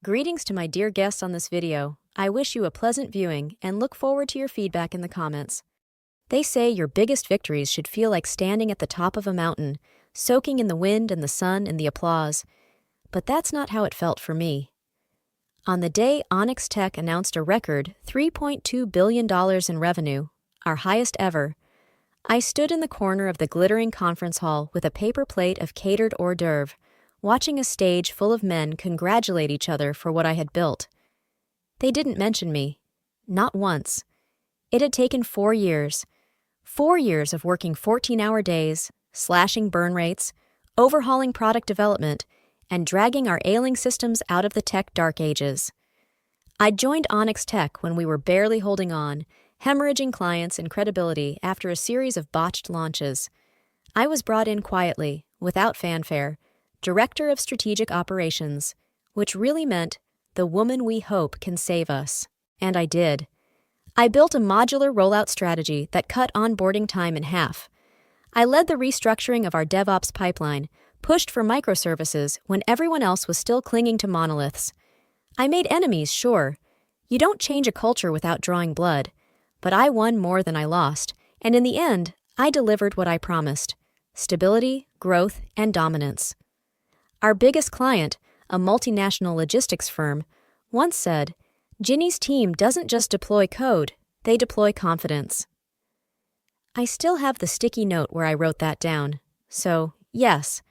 Greetings to my dear guests on this video. I wish you a pleasant viewing and look forward to your feedback in the comments. They say your biggest victories should feel like standing at the top of a mountain, soaking in the wind and the sun and the applause. But that's not how it felt for me. On the day Onyx Tech announced a record $3.2 billion in revenue, our highest ever, I stood in the corner of the glittering conference hall with a paper plate of catered hors d'oeuvre, watching a stage full of men congratulate each other for what I had built. They didn't mention me. Not once. It had taken 4 years. 4 years of working 14-hour days, slashing burn rates, overhauling product development, and dragging our ailing systems out of the tech dark ages. I'd joined Onyx Tech when we were barely holding on, hemorrhaging clients and credibility after a series of botched launches. I was brought in quietly, without fanfare, Director of Strategic Operations, which really meant the woman we hope can save us. And I did. I built a modular rollout strategy that cut onboarding time in half. I led the restructuring of our DevOps pipeline, pushed for microservices when everyone else was still clinging to monoliths. I made enemies, sure. You don't change a culture without drawing blood. But I won more than I lost, and in the end, I delivered what I promised: stability, growth, and dominance. Our biggest client, a multinational logistics firm, once said, "Ginny's team doesn't just deploy code, they deploy confidence." I still have the sticky note where I wrote that down. So, yes,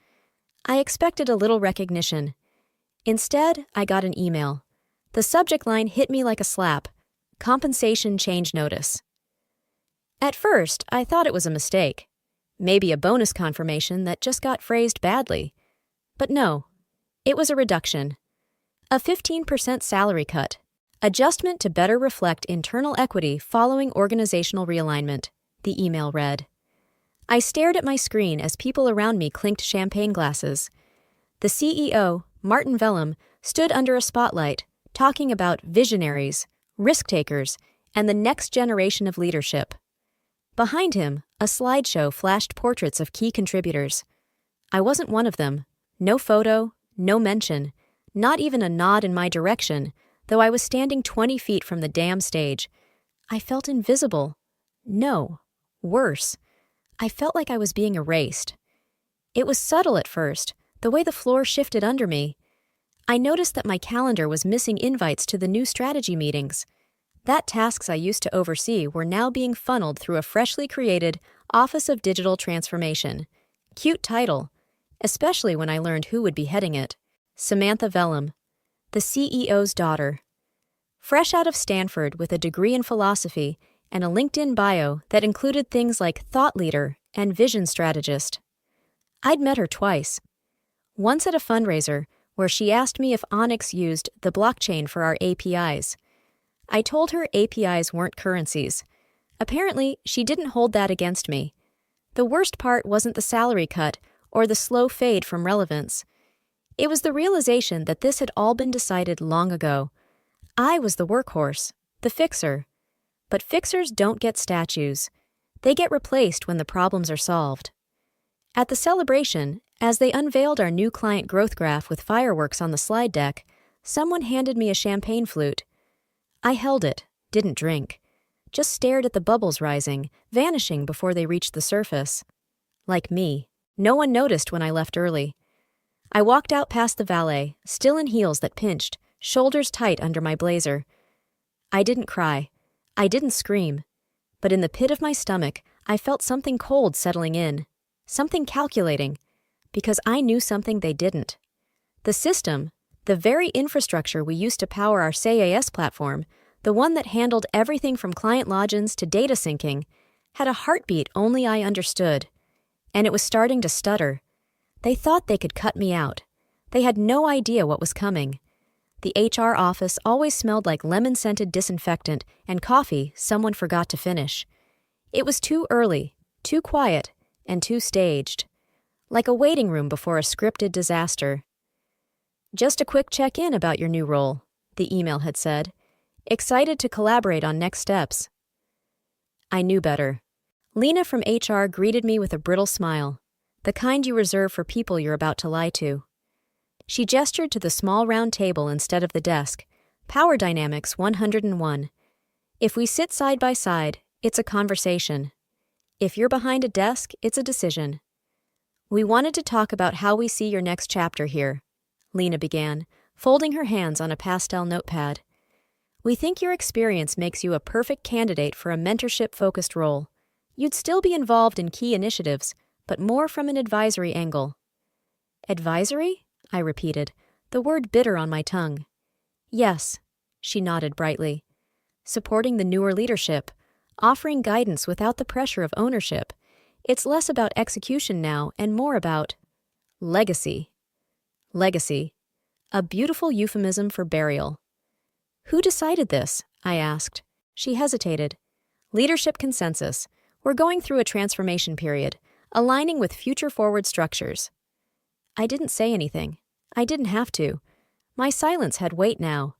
I expected a little recognition. Instead, I got an email. The subject line hit me like a slap: compensation change notice. At first, I thought it was a mistake. Maybe a bonus confirmation that just got phrased badly. But no, it was a reduction. A 15% salary cut. Adjustment to better reflect internal equity following organizational realignment, the email read. I stared at my screen as people around me clinked champagne glasses. The CEO, Martin Vellum, stood under a spotlight, talking about visionaries, risk-takers, and the next generation of leadership. Behind him, a slideshow flashed portraits of key contributors. I wasn't one of them. No photo, no mention, not even a nod in my direction, though I was standing 20 feet from the damn stage. I felt invisible. No, worse. I felt like I was being erased. It was subtle at first, the way the floor shifted under me. I noticed that my calendar was missing invites to the new strategy meetings. That tasks I used to oversee were now being funneled through a freshly created Office of Digital Transformation. Cute title, especially when I learned who would be heading it: Samantha Vellum, the CEO's daughter. Fresh out of Stanford with a degree in philosophy and a LinkedIn bio that included things like thought leader and vision strategist. I'd met her twice. Once at a fundraiser, where she asked me if Onyx used the blockchain for our APIs. I told her APIs weren't currencies. Apparently, she didn't hold that against me. The worst part wasn't the salary cut or the slow fade from relevance. It was the realization that this had all been decided long ago. I was the workhorse, the fixer. But fixers don't get statues. They get replaced when the problems are solved. At the celebration, as they unveiled our new client growth graph with fireworks on the slide deck, someone handed me a champagne flute. I held it, didn't drink, just stared at the bubbles rising, vanishing before they reached the surface. Like me, no one noticed when I left early. I walked out past the valet, still in heels that pinched, shoulders tight under my blazer. I didn't cry. I didn't scream. But in the pit of my stomach, I felt something cold settling in, something calculating, because I knew something they didn't. The system, the very infrastructure we used to power our SaaS platform, the one that handled everything from client logins to data syncing, had a heartbeat only I understood. And it was starting to stutter. They thought they could cut me out. They had no idea what was coming. The HR office always smelled like lemon-scented disinfectant and coffee someone forgot to finish. It was too early, too quiet, and too staged. Like a waiting room before a scripted disaster. "Just a quick check-in about your new role," the email had said. "Excited to collaborate on next steps." I knew better. Lena from HR greeted me with a brittle smile, the kind you reserve for people you're about to lie to. She gestured to the small round table instead of the desk. Power Dynamics 101. If we sit side by side, it's a conversation. If you're behind a desk, it's a decision. We wanted to talk about how we see your next chapter here, Lena began, folding her hands on a pastel notepad. We think your experience makes you a perfect candidate for a mentorship-focused role. You'd still be involved in key initiatives, but more from an advisory angle. Advisory? I repeated, the word bitter on my tongue. Yes, she nodded brightly. Supporting the newer leadership, offering guidance without the pressure of ownership. It's less about execution now and more about legacy. Legacy. A beautiful euphemism for burial. Who decided this? I asked. She hesitated. Leadership consensus. We're going through a transformation period, aligning with future-forward structures. I didn't say anything. I didn't have to. My silence had weight now.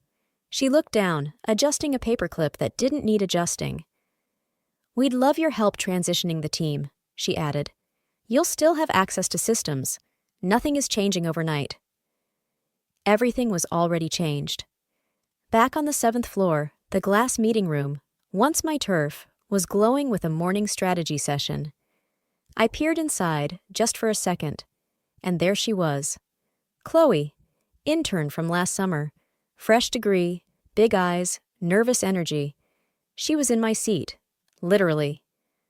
She looked down, adjusting a paperclip that didn't need adjusting. We'd love your help transitioning the team, she added. You'll still have access to systems. Nothing is changing overnight. Everything was already changed. Back on the 7th floor, the glass meeting room, once my turf, was glowing with a morning strategy session. I peered inside, just for a second, and there she was. Chloe, intern from last summer, fresh degree, big eyes, nervous energy. She was in my seat, literally.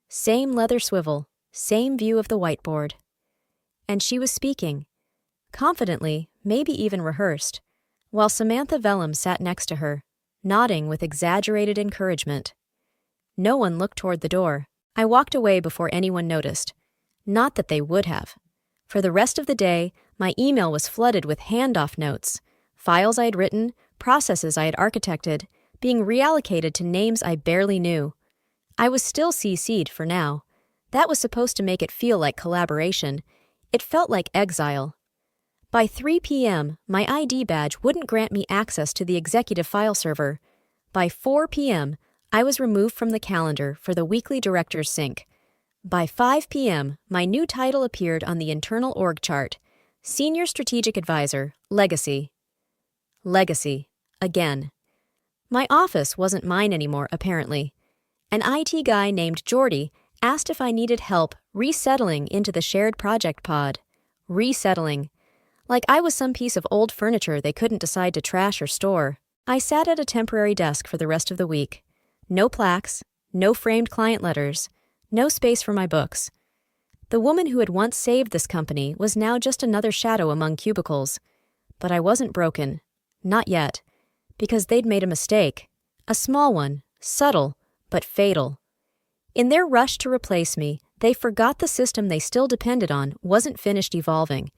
Same leather swivel, same view of the whiteboard. And she was speaking, confidently, maybe even rehearsed, while Samantha Vellum sat next to her, nodding with exaggerated encouragement. No one looked toward the door. I walked away before anyone noticed. Not that they would have. For the rest of the day, my email was flooded with handoff notes, files I had written, processes I had architected, being reallocated to names I barely knew. I was still CC'd for now. That was supposed to make it feel like collaboration. It felt like exile. By 3 p.m., my ID badge wouldn't grant me access to the executive file server. By 4 p.m., I was removed from the calendar for the weekly director's sync. By 5 p.m., my new title appeared on the internal org chart. Senior Strategic Advisor, Legacy. Legacy. Again. My office wasn't mine anymore, apparently. An IT guy named Jordy asked if I needed help resettling into the shared project pod. Resettling. Like I was some piece of old furniture they couldn't decide to trash or store. I sat at a temporary desk for the rest of the week. No plaques, no framed client letters, no space for my books. The woman who had once saved this company was now just another shadow among cubicles. But I wasn't broken. Not yet. Because they'd made a mistake. A small one, subtle, but fatal. In their rush to replace me, they forgot the system they still depended on wasn't finished evolving.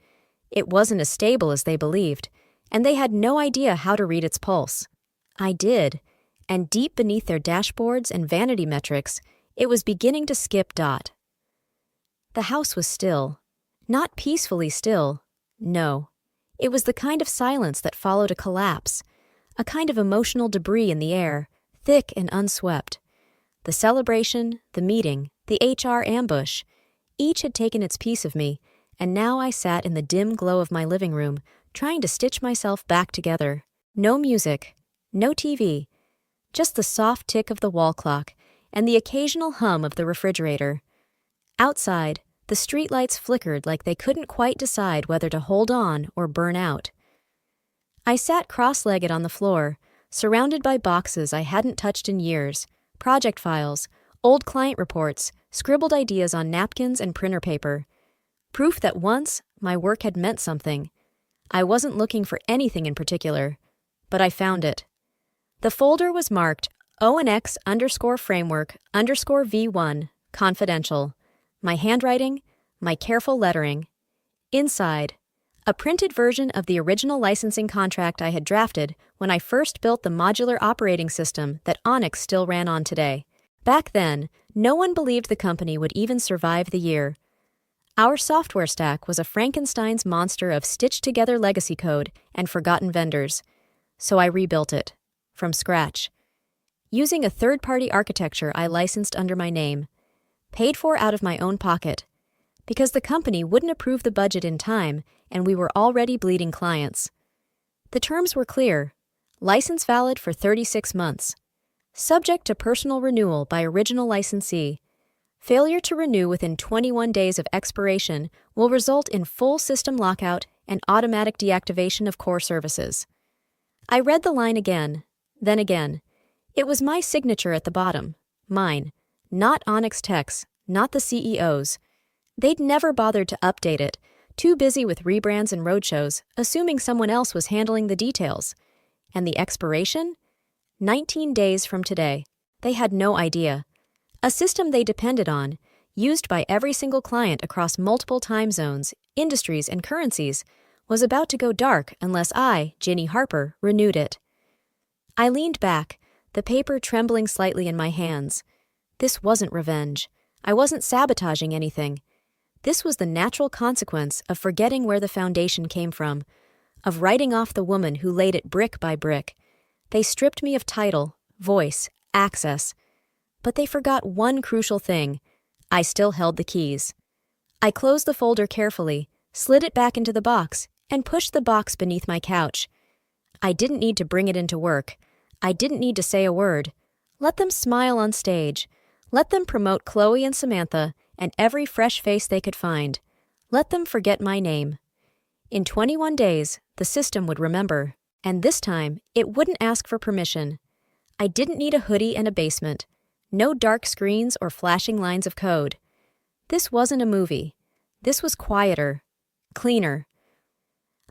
It wasn't as stable as they believed, and they had no idea how to read its pulse. I did, and deep beneath their dashboards and vanity metrics, it was beginning to skip dot. The house was still. Not peacefully still. No. It was the kind of silence that followed a collapse, a kind of emotional debris in the air, thick and unswept. The celebration, the meeting, the HR ambush, each had taken its piece of me, and now I sat in the dim glow of my living room, trying to stitch myself back together. No music, no TV, just the soft tick of the wall clock and the occasional hum of the refrigerator. Outside, the streetlights flickered like they couldn't quite decide whether to hold on or burn out. I sat cross-legged on the floor, surrounded by boxes I hadn't touched in years, project files, old client reports, scribbled ideas on napkins and printer paper. Proof that once, my work had meant something. I wasn't looking for anything in particular, but I found it. The folder was marked ONX_framework_V1, confidential. My handwriting, my careful lettering. Inside, a printed version of the original licensing contract I had drafted when I first built the modular operating system that Onyx still ran on today. Back then, no one believed the company would even survive the year. Our software stack was a Frankenstein's monster of stitched-together legacy code and forgotten vendors. So I rebuilt it, from scratch. Using a third-party architecture I licensed under my name. Paid for out of my own pocket. because the company wouldn't approve the budget in time and we were already bleeding clients. The terms were clear: license valid for 36 months. Subject to personal renewal by original licensee. Failure to renew within 21 days of expiration will result in full system lockout and automatic deactivation of core services. I read the line again, then again. It was my signature at the bottom, mine, not Onyx Tech's, not the CEO's. They'd never bothered to update it, too busy with rebrands and roadshows, assuming someone else was handling the details. And the expiration? 19 days from today. They had no idea. A system they depended on, used by every single client across multiple time zones, industries, and currencies, was about to go dark unless I, Ginny Harper, renewed it. I leaned back, the paper trembling slightly in my hands. This wasn't revenge. I wasn't sabotaging anything. This was the natural consequence of forgetting where the foundation came from, of writing off the woman who laid it brick by brick. They stripped me of title, voice, access. But they forgot one crucial thing. I still held the keys. I closed the folder carefully, slid it back into the box, and pushed the box beneath my couch. I didn't need to bring it into work. I didn't need to say a word. Let them smile on stage. Let them promote Chloe and Samantha and every fresh face they could find. Let them forget my name. In 21 days, the system would remember, and this time, it wouldn't ask for permission. I didn't need a hoodie and a basement. No dark screens or flashing lines of code. This wasn't a movie. This was quieter, cleaner.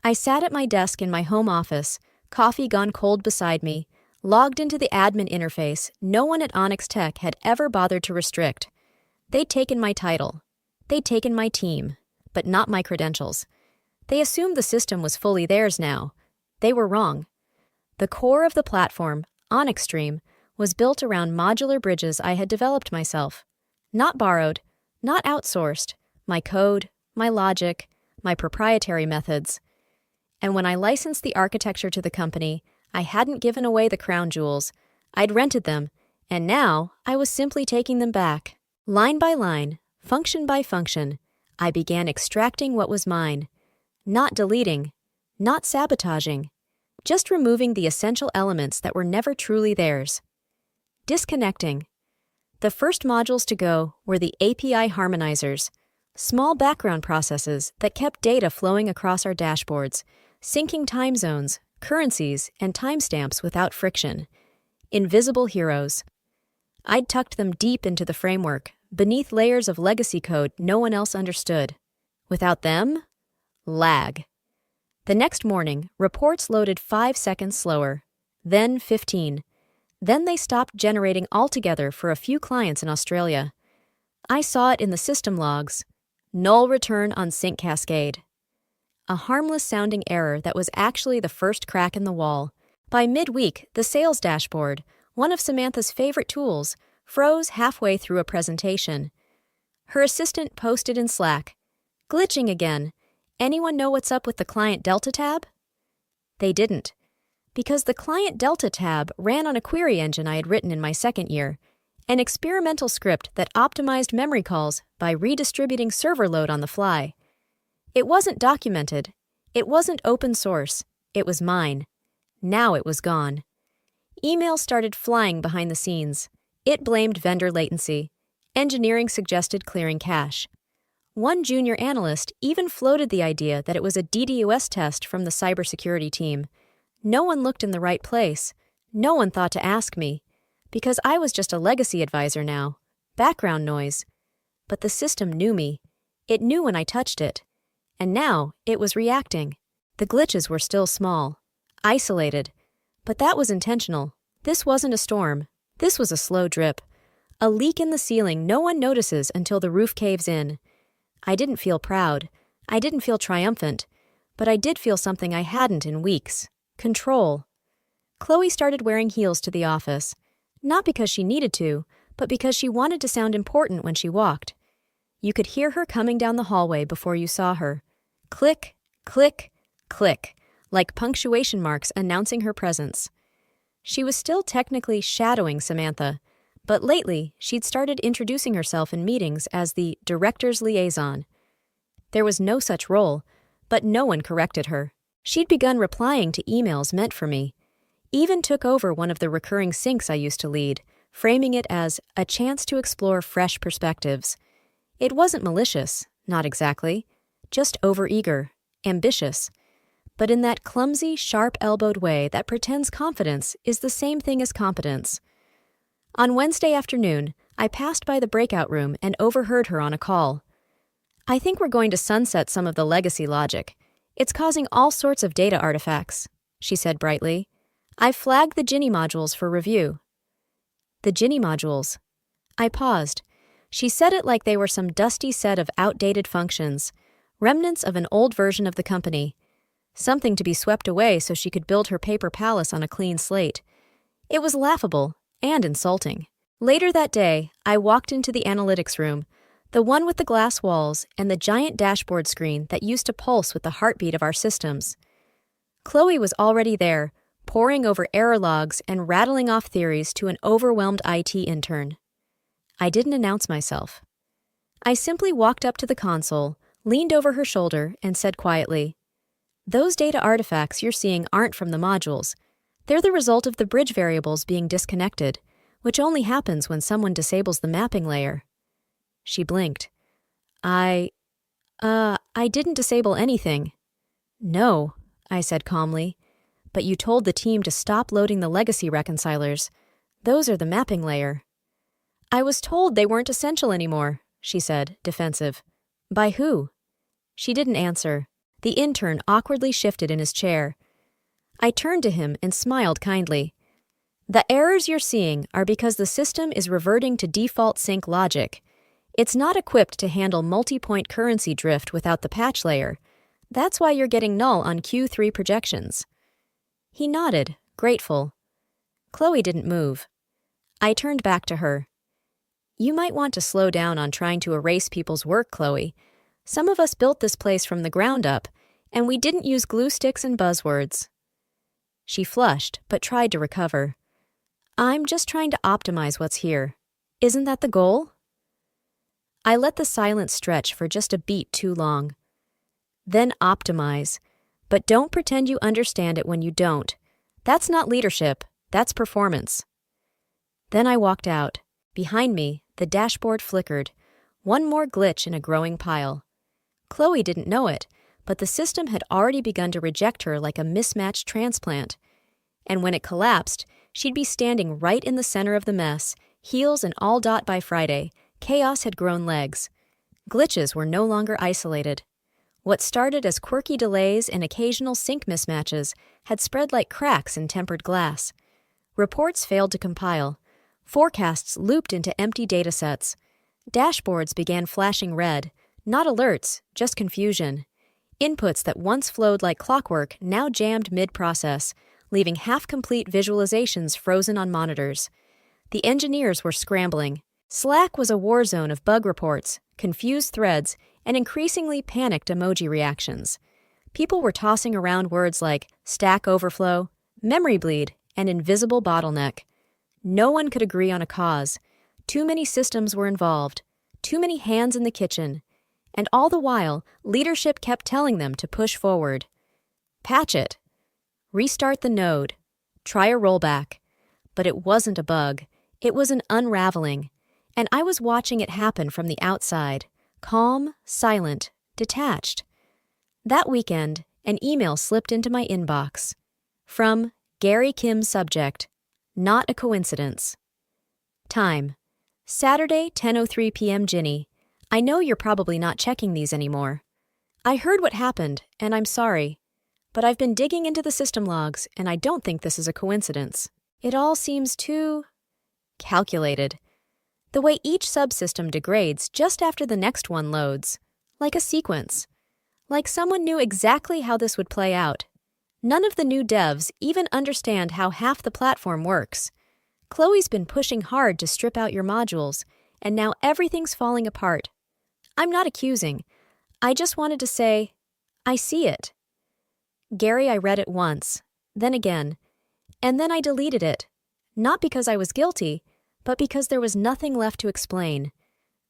I sat at my desk in my home office, coffee gone cold beside me, logged into the admin interface no one at Onyx Tech had ever bothered to restrict. They'd taken my title. They'd taken my team, but not my credentials. They assumed the system was fully theirs now. They were wrong. The core of the platform, OnyxStream, was built around modular bridges I had developed myself. Not borrowed, not outsourced, my code, my logic, my proprietary methods. And when I licensed the architecture to the company, I hadn't given away the crown jewels. I'd rented them, and now I was simply taking them back. Line by line, function by function, I began extracting what was mine. Not deleting, not sabotaging, just removing the essential elements that were never truly theirs. Disconnecting. The first modules to go were the API harmonizers, small background processes that kept data flowing across our dashboards, syncing time zones, currencies, and timestamps without friction. Invisible heroes. I'd tucked them deep into the framework, beneath layers of legacy code no one else understood. Without them, lag. The next morning, reports loaded 5 seconds slower, then 15. Then they stopped generating altogether for a few clients in Australia. I saw it in the system logs. Null return on sync cascade. A harmless-sounding error that was actually the first crack in the wall. By midweek, the sales dashboard, one of Samantha's favorite tools, froze halfway through a presentation. Her assistant posted in Slack, "Glitching again. Anyone know what's up with the Client Delta tab?" They didn't, because the Client Delta tab ran on a query engine I had written in my second year, an experimental script that optimized memory calls by redistributing server load on the fly. It wasn't documented. It wasn't open source. It was mine. Now it was gone. Emails started flying behind the scenes. It blamed vendor latency. Engineering suggested clearing cache. One junior analyst even floated the idea that it was a DDoS test from the cybersecurity team. No one looked in the right place. No one thought to ask me, because I was just a legacy advisor now, background noise. But the system knew me. It knew when I touched it. And now it was reacting. The glitches were still small, isolated. But that was intentional. This wasn't a storm. This was a slow drip. A leak in the ceiling no one notices until the roof caves in. I didn't feel proud. I didn't feel triumphant. But I did feel something I hadn't in weeks. Control. Chloe started wearing heels to the office. Not because she needed to, but because she wanted to sound important when she walked. You could hear her coming down the hallway before you saw her. Click, click, click, like punctuation marks announcing her presence. She was still technically shadowing Samantha, but lately she'd started introducing herself in meetings as the director's liaison. There was no such role, but no one corrected her. She'd begun replying to emails meant for me, even took over one of the recurring syncs I used to lead, framing it as a chance to explore fresh perspectives. It wasn't malicious, not exactly, just overeager, ambitious, but in that clumsy, sharp-elbowed way that pretends confidence is the same thing as competence. On Wednesday afternoon, I passed by the breakout room and overheard her on a call. "I think we're going to sunset some of the legacy logic. It's causing all sorts of data artifacts," she said brightly. "I've flagged the Ginny modules for review." The Ginny modules. I paused. She said it like they were some dusty set of outdated functions, remnants of an old version of the company, something to be swept away so she could build her paper palace on a clean slate. It was laughable and insulting. Later that day, I walked into the analytics room, the one with the glass walls and the giant dashboard screen that used to pulse with the heartbeat of our systems. Chloe was already there, poring over error logs and rattling off theories to an overwhelmed IT intern. I didn't announce myself. I simply walked up to the console, leaned over her shoulder, and said quietly, "Those data artifacts you're seeing aren't from the modules. They're the result of the bridge variables being disconnected, which only happens when someone disables the mapping layer." She blinked. I didn't disable anything." "No," I said calmly, "but you told the team to stop loading the legacy reconcilers. Those are the mapping layer." "I was told they weren't essential anymore," she said, defensive. "By who?" She didn't answer. The intern awkwardly shifted in his chair. I turned to him and smiled kindly. "The errors you're seeing are because the system is reverting to default sync logic. It's not equipped to handle multi-point currency drift without the patch layer. That's why you're getting null on Q3 projections." He nodded, grateful. Chloe didn't move. I turned back to her. "You might want to slow down on trying to erase people's work, Chloe. Some of us built this place from the ground up, and we didn't use glue sticks and buzzwords." She flushed, but tried to recover. "I'm just trying to optimize what's here. Isn't that the goal?" I let the silence stretch for just a beat too long. "Then optimize. But don't pretend you understand it when you don't. That's not leadership, that's performance." Then I walked out. Behind me, the dashboard flickered. One more glitch in a growing pile. Chloe didn't know it, but the system had already begun to reject her like a mismatched transplant. And when it collapsed, she'd be standing right in the center of the mess, heels and all dot by Friday. Chaos had grown legs. Glitches were no longer isolated. What started as quirky delays and occasional sync mismatches had spread like cracks in tempered glass. Reports failed to compile. Forecasts looped into empty datasets. Dashboards began flashing red, not alerts, just confusion. Inputs that once flowed like clockwork now jammed mid-process, leaving half-complete visualizations frozen on monitors. The engineers were scrambling. Slack was a war zone of bug reports, confused threads, and increasingly panicked emoji reactions. People were tossing around words like Stack Overflow, memory bleed, and invisible bottleneck. No one could agree on a cause. Too many systems were involved, too many hands in the kitchen, and all the while, leadership kept telling them to push forward. Patch it. Restart the node. Try a rollback. But it wasn't a bug. It was an unraveling. And I was watching it happen from the outside, calm, silent, detached. That weekend, an email slipped into my inbox. From Gary Kim subject, not a coincidence. Time, Saturday, 10:03 p.m. Ginny. I know you're probably not checking these anymore. I heard what happened, and I'm sorry. But I've been digging into the system logs, and I don't think this is a coincidence. It all seems too calculated. The way each subsystem degrades just after the next one loads. Like a sequence. Like someone knew exactly how this would play out. None of the new devs even understand how half the platform works. Chloe's been pushing hard to strip out your modules, and now everything's falling apart. I'm not accusing. I just wanted to say, I see it. Gary, I read it once, then again, and then I deleted it. Not because I was guilty, but because there was nothing left to explain.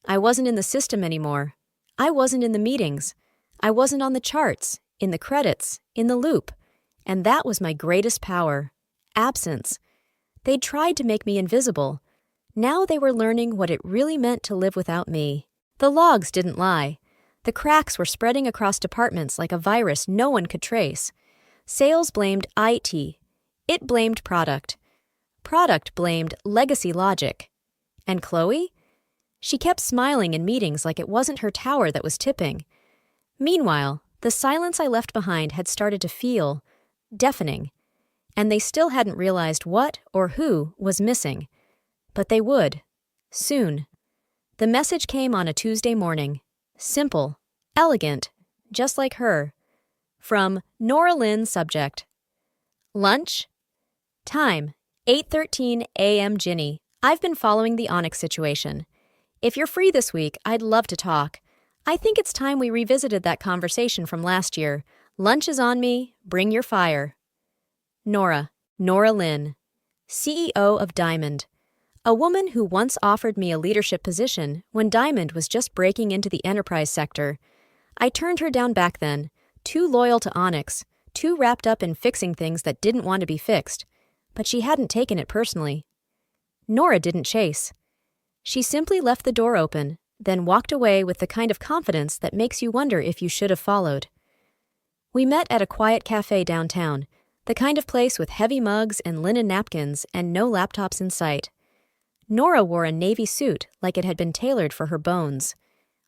I wasn't in the system anymore. I wasn't in the meetings. I wasn't on the charts, in the credits, in the loop. And that was my greatest power. Absence. They'd tried to make me invisible. Now they were learning what it really meant to live without me. The logs didn't lie. The cracks were spreading across departments like a virus no one could trace. Sales blamed IT. It blamed product. Product blamed legacy logic. And Chloe? She kept smiling in meetings like it wasn't her tower that was tipping. Meanwhile, the silence I left behind had started to feel deafening, and they still hadn't realized what or who was missing. But they would. Soon. The message came on a Tuesday morning. Simple. Elegant. Just like her. From Nora Lynn, subject. Lunch? Time. 8:13 a.m. Ginny. I've been following the Onyx situation. If you're free this week, I'd love to talk. I think it's time we revisited that conversation from last year. Lunch is on me. Bring your fire. Nora Lynn, CEO of Diamond. A woman who once offered me a leadership position when Diamond was just breaking into the enterprise sector. I turned her down back then, too loyal to Onyx, too wrapped up in fixing things that didn't want to be fixed. But she hadn't taken it personally. Nora didn't chase. She simply left the door open, then walked away with the kind of confidence that makes you wonder if you should have followed. We met at a quiet cafe downtown, the kind of place with heavy mugs and linen napkins and no laptops in sight. Nora wore a navy suit like it had been tailored for her bones.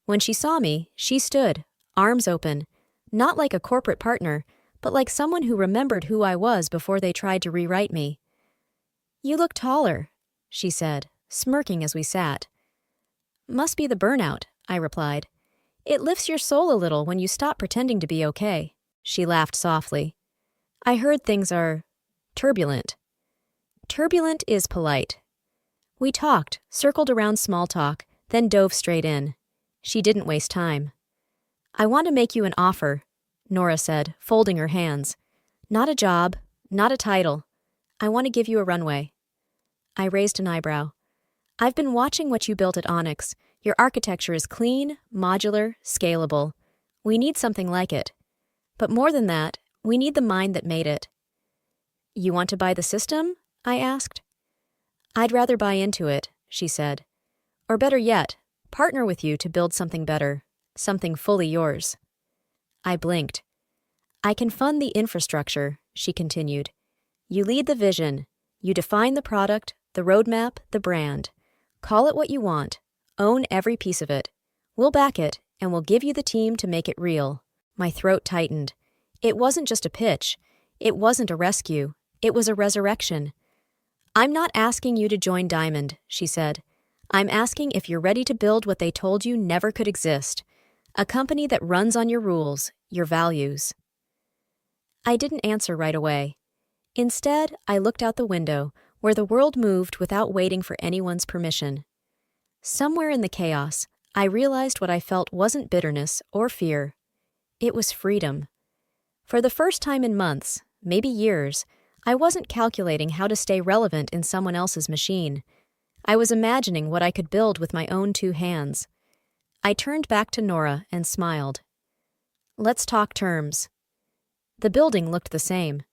When she saw me, she stood, arms open, not like a corporate partner, but like someone who remembered who I was before they tried to rewrite me. "You look taller," she said, smirking as we sat. "Must be the burnout," I replied. "It lifts your soul a little when you stop pretending to be okay." She laughed softly. "I heard things are turbulent." Turbulent is polite. We talked, circled around small talk, then dove straight in. She didn't waste time. "I want to make you an offer," Nora said, folding her hands. "Not a job, not a title. I want to give you a runway." I raised an eyebrow. "I've been watching what you built at Onyx. Your architecture is clean, modular, scalable. We need something like it. But more than that, we need the mind that made it." "You want to buy the system?" I asked. "I'd rather buy into it," she said. "Or better yet, partner with you to build something better, something fully yours." I blinked. "I can fund the infrastructure," she continued. "You lead the vision. You define the product, the roadmap, the brand. Call it what you want. Own every piece of it. We'll back it, and we'll give you the team to make it real." My throat tightened. It wasn't just a pitch. It wasn't a rescue. It was a resurrection. "I'm not asking you to join Diamond," she said. "I'm asking if you're ready to build what they told you never could exist. A company that runs on your rules, your values." I didn't answer right away. Instead, I looked out the window, where the world moved without waiting for anyone's permission. Somewhere in the chaos, I realized what I felt wasn't bitterness or fear. It was freedom. For the first time in months, maybe years, I wasn't calculating how to stay relevant in someone else's machine. I was imagining what I could build with my own two hands. I turned back to Nora and smiled. "Let's talk terms." The building looked the same.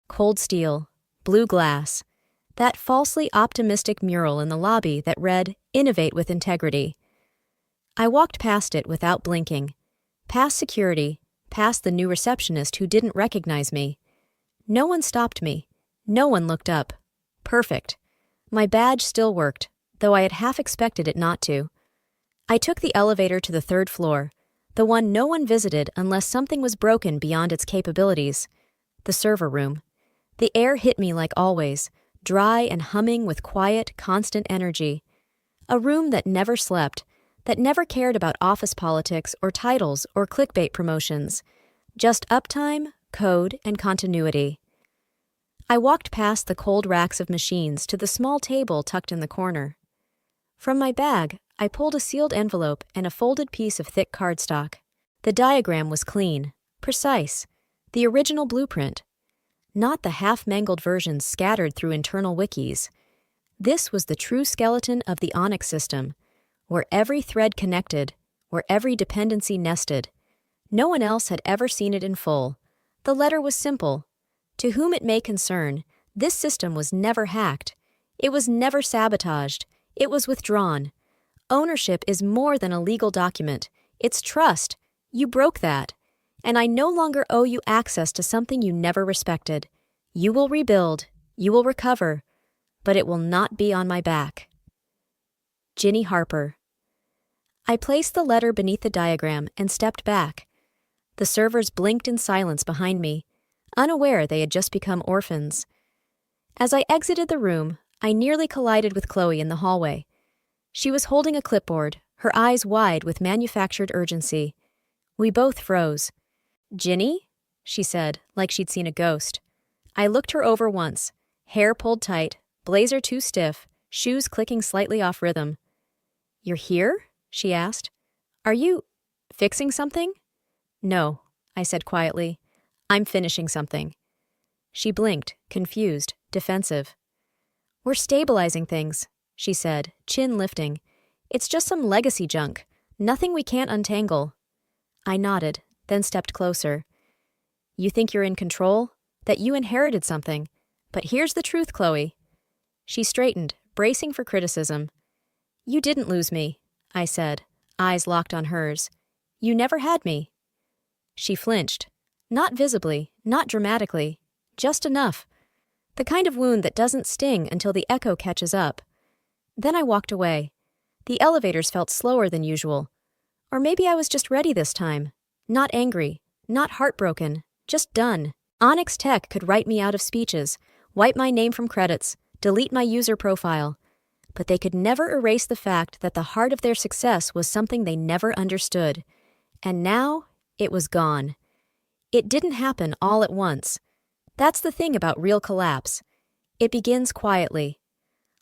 Cold steel, blue glass, that falsely optimistic mural in the lobby that read, "Innovate with integrity." I walked past it without blinking, past security, past the new receptionist who didn't recognize me. No one stopped me. No one looked up. Perfect. My badge still worked, though I had half expected it not to. I took the elevator to the third floor, the one no one visited unless something was broken beyond its capabilities. The server room. The air hit me like always, dry and humming with quiet, constant energy. A room that never slept, that never cared about office politics or titles or clickbait promotions. Just uptime, code, and continuity. I walked past the cold racks of machines to the small table tucked in the corner. From my bag, I pulled a sealed envelope and a folded piece of thick cardstock. The diagram was clean, precise, the original blueprint. Not the half-mangled versions scattered through internal wikis. This was the true skeleton of the Onyx system, where every thread connected, where every dependency nested. No one else had ever seen it in full. The letter was simple. To whom it may concern, this system was never hacked. It was never sabotaged. It was withdrawn. Ownership is more than a legal document. It's trust. You broke that. And I no longer owe you access to something you never respected. You will rebuild. You will recover. But it will not be on my back. Ginny Harper. I placed the letter beneath the diagram and stepped back. The servers blinked in silence behind me, unaware they had just become orphans. As I exited the room, I nearly collided with Chloe in the hallway. She was holding a clipboard, her eyes wide with manufactured urgency. We both froze. "Ginny?" she said, like she'd seen a ghost. I looked her over once, hair pulled tight, blazer too stiff, shoes clicking slightly off rhythm. "You're here?" she asked. "Are you fixing something?" "No," I said quietly. "I'm finishing something." She blinked, confused, defensive. "We're stabilizing things," she said, chin lifting. "It's just some legacy junk, nothing we can't untangle." I nodded, then stepped closer. "You think you're in control? That you inherited something? But here's the truth, Chloe." She straightened, bracing for criticism. "You didn't lose me," I said, eyes locked on hers. "You never had me." She flinched. Not visibly, not dramatically, just enough. The kind of wound that doesn't sting until the echo catches up. Then I walked away. The elevators felt slower than usual. Or maybe I was just ready this time. Not angry, not heartbroken, just done. Onyx Tech could write me out of speeches, wipe my name from credits, delete my user profile. But they could never erase the fact that the heart of their success was something they never understood. And now, it was gone. It didn't happen all at once. That's the thing about real collapse. It begins quietly.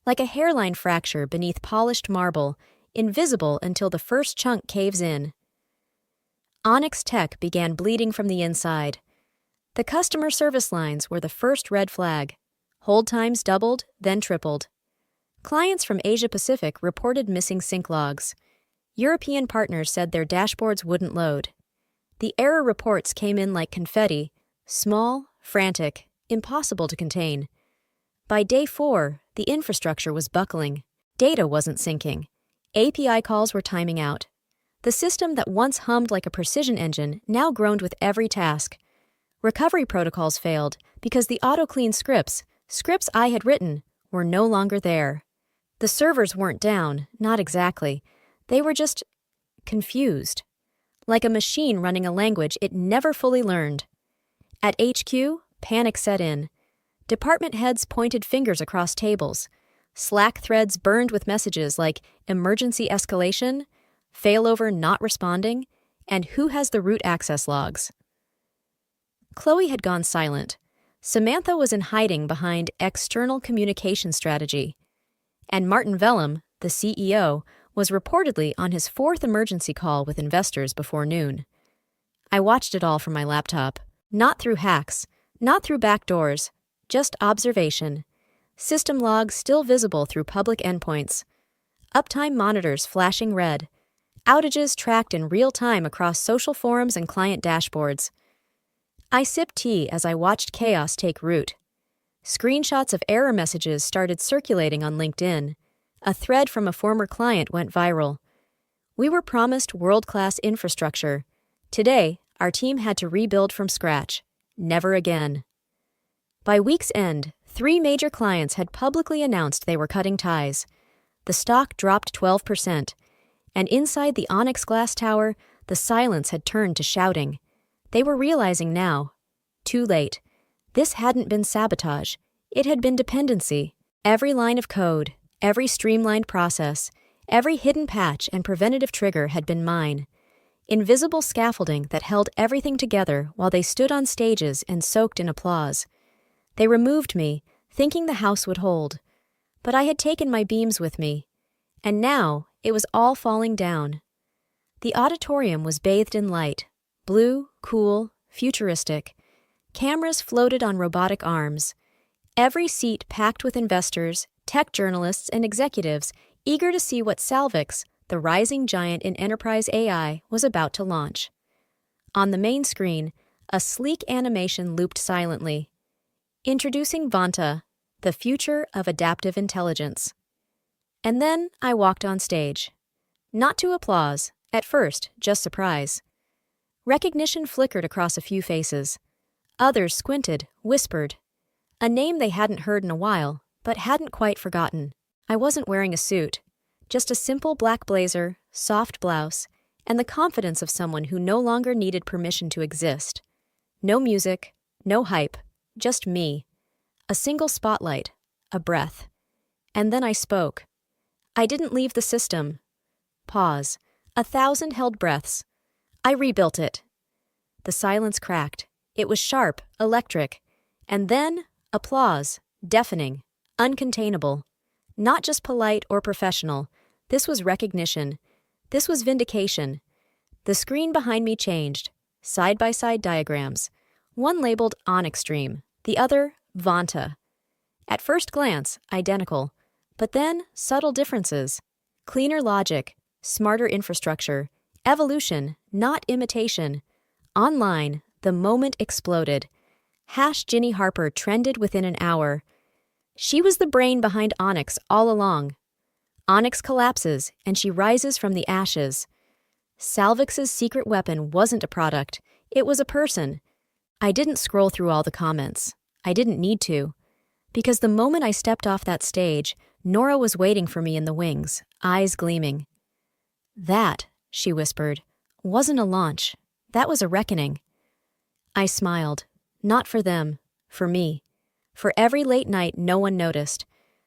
Like a hairline fracture beneath polished marble, invisible until the first chunk caves in. Onyx Tech began bleeding from the inside. The customer service lines were the first red flag. Hold times doubled, then tripled. Clients from Asia-Pacific reported missing sync logs. European partners said their dashboards wouldn't load. The error reports came in like confetti, small, frantic, impossible to contain. By day 4, the infrastructure was buckling. Data wasn't syncing. API calls were timing out. The system that once hummed like a precision engine now groaned with every task. Recovery protocols failed because the auto-clean scripts I had written, were no longer there. The servers weren't down, not exactly. They were just confused. Like a machine running a language it never fully learned. At HQ, panic set in. Department heads pointed fingers across tables. Slack threads burned with messages like emergency escalation, failover not responding, and who has the root access logs. Chloe had gone silent. Samantha was in hiding behind external communication strategy. And Martin Vellum, the CEO, was reportedly on his 4th emergency call with investors before noon. I watched it all from my laptop. Not through hacks, not through back doors, just observation. System logs still visible through public endpoints. Uptime monitors flashing red. Outages tracked in real time across social forums and client dashboards. I sipped tea as I watched chaos take root. Screenshots of error messages started circulating on LinkedIn. A thread from a former client went viral. We were promised world-class infrastructure. Today, our team had to rebuild from scratch. Never again. By week's end, 3 major clients had publicly announced they were cutting ties. The stock dropped 12%, and inside the Onyx glass tower, the silence had turned to shouting. They were realizing now. Too late. This hadn't been sabotage. It had been dependency. Every line of code, every streamlined process, every hidden patch and preventative trigger had been mine. Invisible scaffolding that held everything together while they stood on stages and soaked in applause. They removed me, thinking the house would hold. But I had taken my beams with me. And now it was all falling down. The auditorium was bathed in light. Blue, cool, futuristic. Cameras floated on robotic arms. Every seat packed with investors, tech journalists, and executives eager to see what Salvix, the rising giant in enterprise AI, was about to launch. On the main screen, a sleek animation looped silently. Introducing Vanta, the future of adaptive intelligence. And then I walked on stage. Not to applause, at first, just surprise. Recognition flickered across a few faces. Others squinted, whispered. A name they hadn't heard in a while, but hadn't quite forgotten. I wasn't wearing a suit. Just a simple black blazer, soft blouse, and the confidence of someone who no longer needed permission to exist. No music, no hype, just me. A single spotlight, a breath. And then I spoke. I didn't leave the system. Pause. 1,000 held breaths. I rebuilt it. The silence cracked. It was sharp, electric. And then, applause, deafening, uncontainable. Not just polite or professional. This was recognition. This was vindication. The screen behind me changed. Side-by-side diagrams. One labeled Onyx Dream, the other Vanta. At first glance, identical. But then, subtle differences. Cleaner logic, smarter infrastructure, evolution, not imitation. Online, the moment exploded. #Ginny Harper trended within an hour. She was the brain behind Onyx all along. Onyx collapses, and she rises from the ashes. Salvix's secret weapon wasn't a product, it was a person. I didn't scroll through all the comments. I didn't need to. Because the moment I stepped off that stage, Nora was waiting for me in the wings, eyes gleaming. That, she whispered, wasn't a launch. That was a reckoning. I smiled. Not for them, for me. For every late night no one noticed.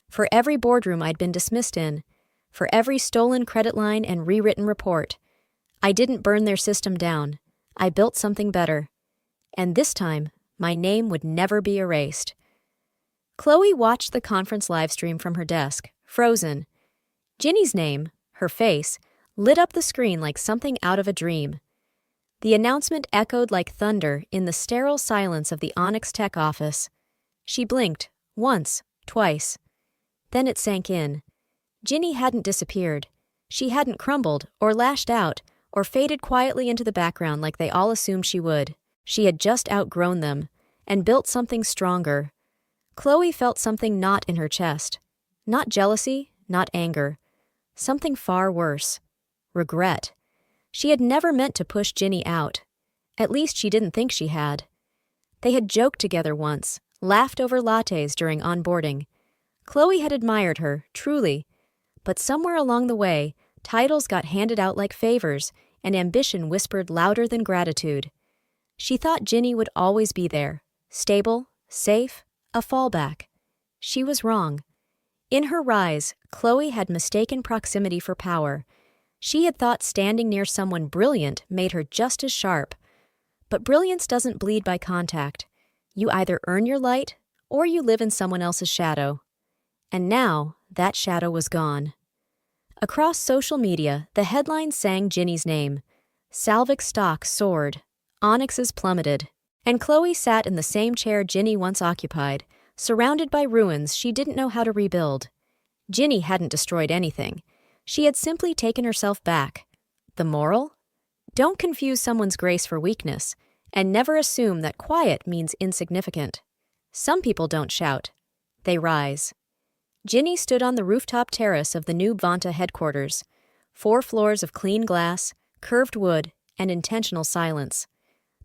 For every boardroom I'd been dismissed in. For every stolen credit line and rewritten report. I didn't burn their system down. I built something better. And this time, my name would never be erased. Chloe watched the conference livestream from her desk, frozen. Ginny's name, her face, lit up the screen like something out of a dream. The announcement echoed like thunder in the sterile silence of the Onyx Tech office. She blinked, once, twice. Then it sank in. Ginny hadn't disappeared. She hadn't crumbled, or lashed out, or faded quietly into the background like they all assumed she would. She had just outgrown them, and built something stronger. Chloe felt something knot in her chest. Not jealousy, not anger. Something far worse. Regret. She had never meant to push Ginny out. At least she didn't think she had. They had joked together once, laughed over lattes during onboarding. Chloe had admired her, truly. But somewhere along the way, titles got handed out like favors, and ambition whispered louder than gratitude. She thought Ginny would always be there, stable, safe, a fallback. She was wrong. In her rise, Chloe had mistaken proximity for power. She had thought standing near someone brilliant made her just as sharp. But brilliance doesn't bleed by contact. You either earn your light, or you live in someone else's shadow. And now, that shadow was gone. Across social media, the headlines sang Ginny's name. Salvix stock soared. Onyx's plummeted. And Chloe sat in the same chair Ginny once occupied, surrounded by ruins she didn't know how to rebuild. Ginny hadn't destroyed anything. She had simply taken herself back. The moral? Don't confuse someone's grace for weakness, and never assume that quiet means insignificant. Some people don't shout. They rise. Ginny stood on the rooftop terrace of the new Vanta headquarters. 4 floors of clean glass, curved wood, and intentional silence.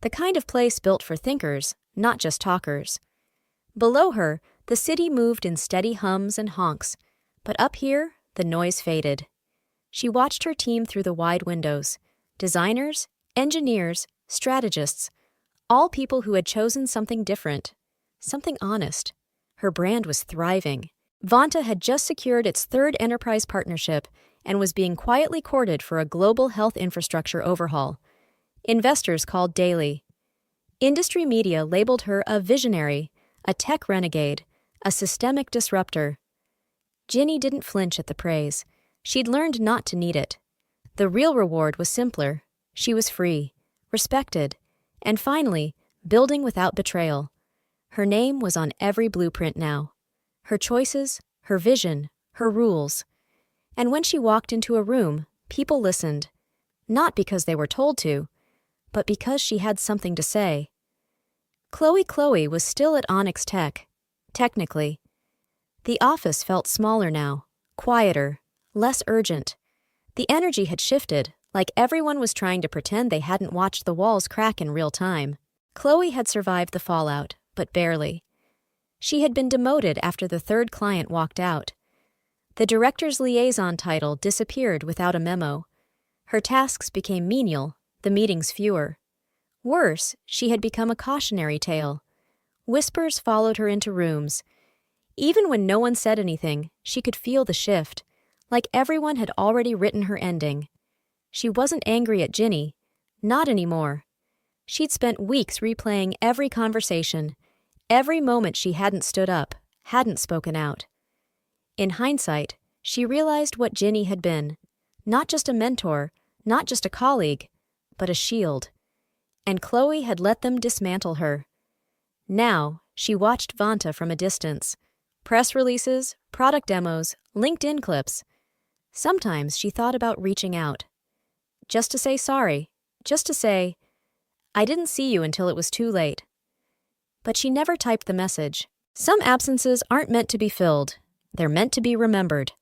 The kind of place built for thinkers, not just talkers. Below her, the city moved in steady hums and honks, but up here, the noise faded. She watched her team through the wide windows. Designers, engineers, strategists, all people who had chosen something different, something honest. Her brand was thriving. Vanta had just secured its 3rd enterprise partnership and was being quietly courted for a global health infrastructure overhaul. Investors called daily. Industry media labeled her a visionary, a tech renegade, a systemic disruptor. Ginny didn't flinch at the praise. She'd learned not to need it. The real reward was simpler. She was free, respected, and finally, building without betrayal. Her name was on every blueprint now. Her choices, her vision, her rules. And when she walked into a room, people listened. Not because they were told to, but because she had something to say. Chloe was still at Onyx Tech, technically. The office felt smaller now, quieter, less urgent. The energy had shifted, like everyone was trying to pretend they hadn't watched the walls crack in real time. Chloe had survived the fallout, but barely. She had been demoted after the third client walked out. The director's liaison title disappeared without a memo. Her tasks became menial, the meetings fewer. Worse, she had become a cautionary tale. Whispers followed her into rooms. Even when no one said anything, she could feel the shift, like everyone had already written her ending. She wasn't angry at Ginny. Not anymore. She'd spent weeks replaying every conversation, every moment she hadn't stood up, hadn't spoken out. In hindsight, she realized what Ginny had been. Not just a mentor, not just a colleague, but a shield. And Chloe had let them dismantle her. Now, she watched Vanta from a distance. Press releases, product demos, LinkedIn clips. Sometimes she thought about reaching out. Just to say sorry. Just to say, I didn't see you until it was too late. But she never typed the message. Some absences aren't meant to be filled. They're meant to be remembered.